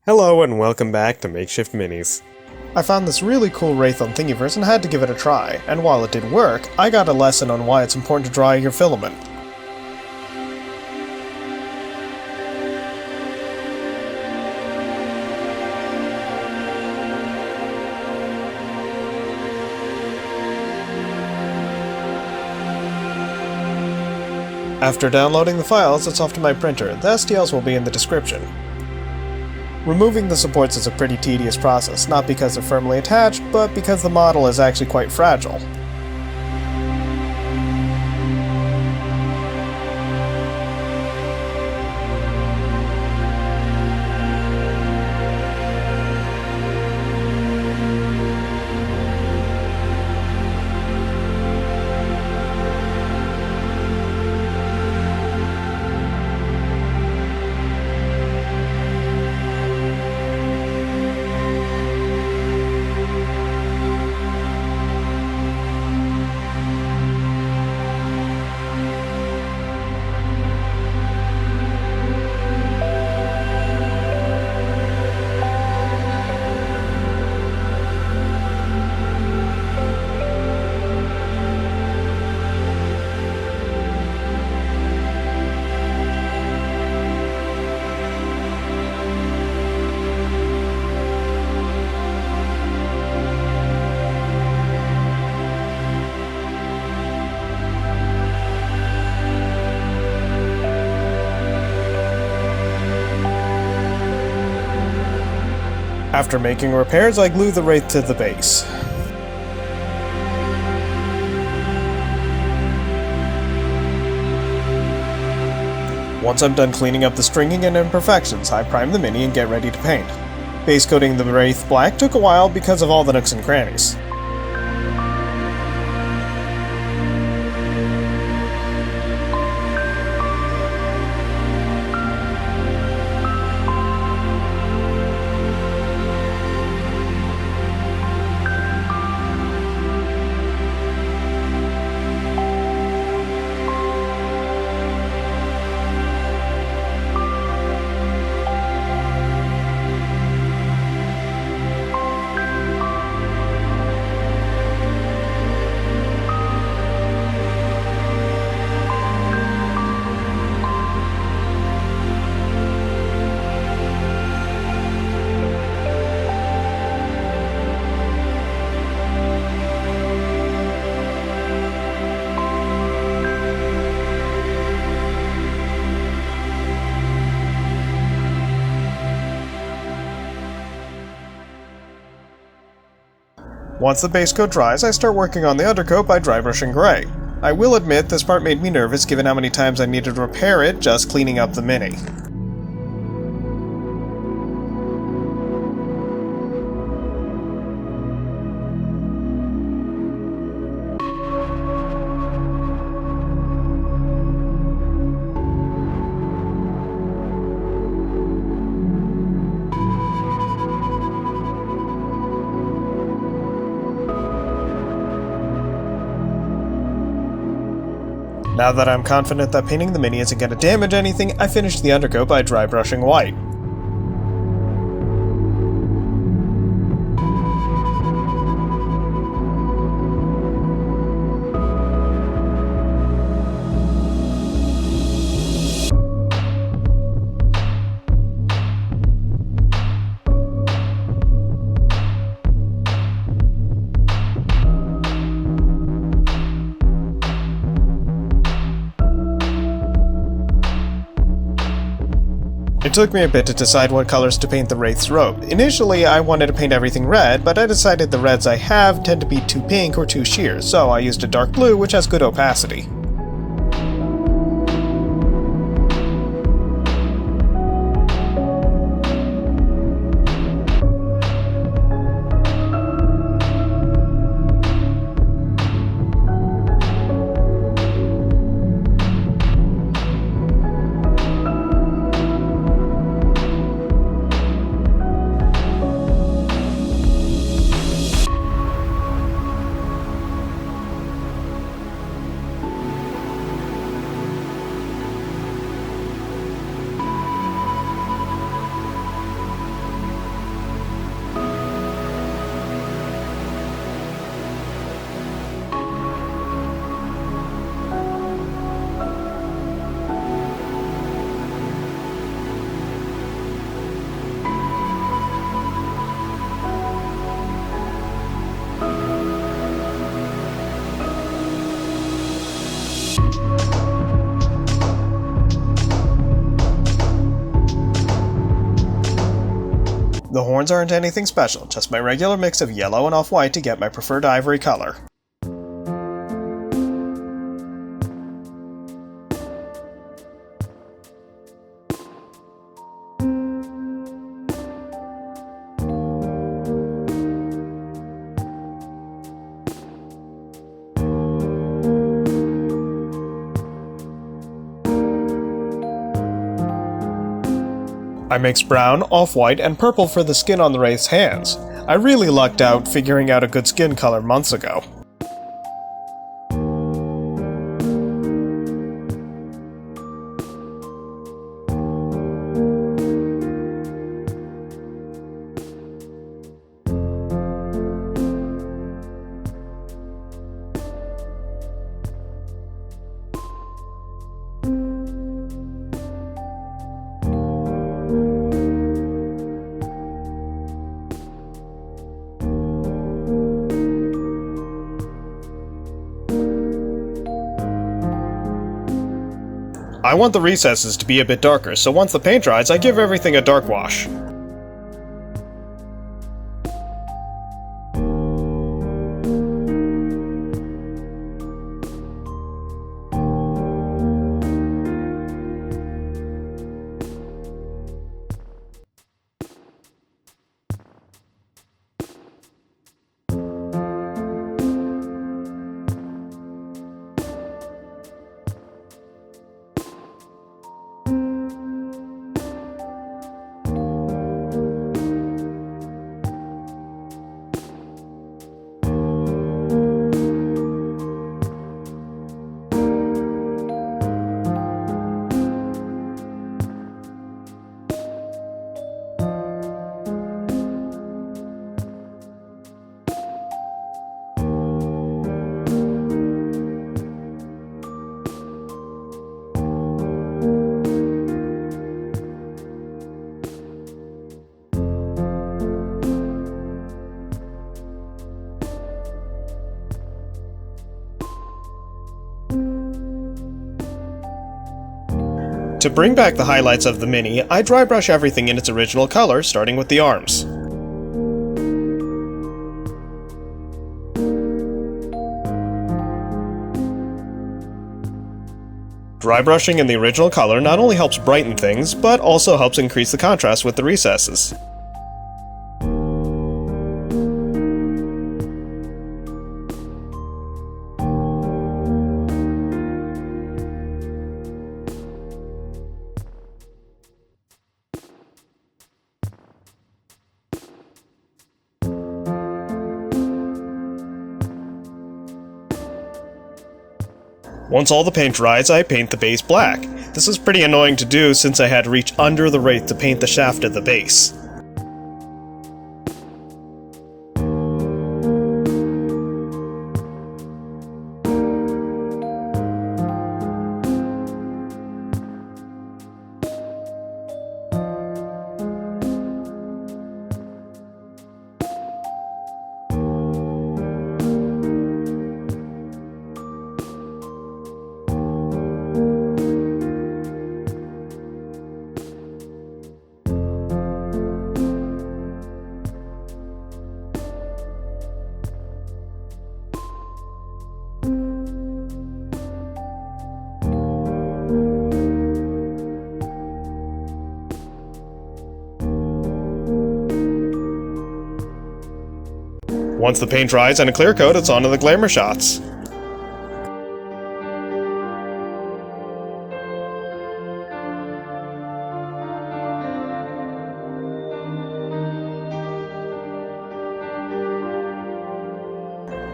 Hello and welcome back to Makeshift Minis. I found this really cool wraith on Thingiverse and had to give it a try, and while it did work, I got a lesson on why it's important to dry your filament. After downloading the files, it's off to my printer. The STLs will be in the description. Removing the supports is a pretty tedious process, not because they're firmly attached, but because the model is actually quite fragile. After making repairs, I glue the wraith to the base. Once I'm done cleaning up the stringing and imperfections, I prime the Mini and get ready to paint. Base coating the wraith black took a while because of all the nooks and crannies. Once the base coat dries, I start working on the undercoat by dry brushing gray. I will admit this part made me nervous given how many times I needed to repair it just cleaning up the Mini. Now that I'm confident that painting the Mini isn't going to damage anything, I finish the undercoat by dry brushing white. It took me a bit to decide what colors to paint the wraith's robe. Initially, I wanted to paint everything red, but I decided the reds I have tend to be too pink or too sheer, so I used a dark blue which has good opacity. The horns aren't anything special, just my regular mix of yellow and off-white to get my preferred ivory color. I mixed brown, off-white, and purple for the skin on the wraith's hands. I really lucked out figuring out a good skin color months ago. I want the recesses to be a bit darker, so once the paint dries, I give everything a dark wash. To bring back the highlights of the Mini, I dry brush everything in its original color, starting with the arms. Dry brushing in the original color not only helps brighten things, but also helps increase the contrast with the recesses. Once all the paint dries, I paint the base black. This is pretty annoying to do since I had to reach under the wraith to paint the shaft at the base. Once the paint dries and a clear coat, it's on to the glamour shots.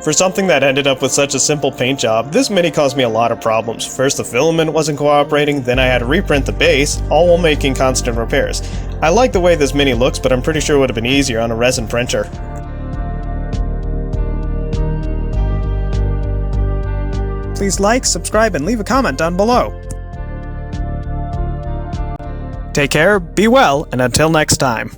For something that ended up with such a simple paint job, this Mini caused me a lot of problems. First the filament wasn't cooperating, then I had to reprint the base, all while making constant repairs. I like the way this Mini looks, but I'm pretty sure it would have been easier on a resin printer. Please like, subscribe, and leave a comment down below. Take care, be well, and until next time.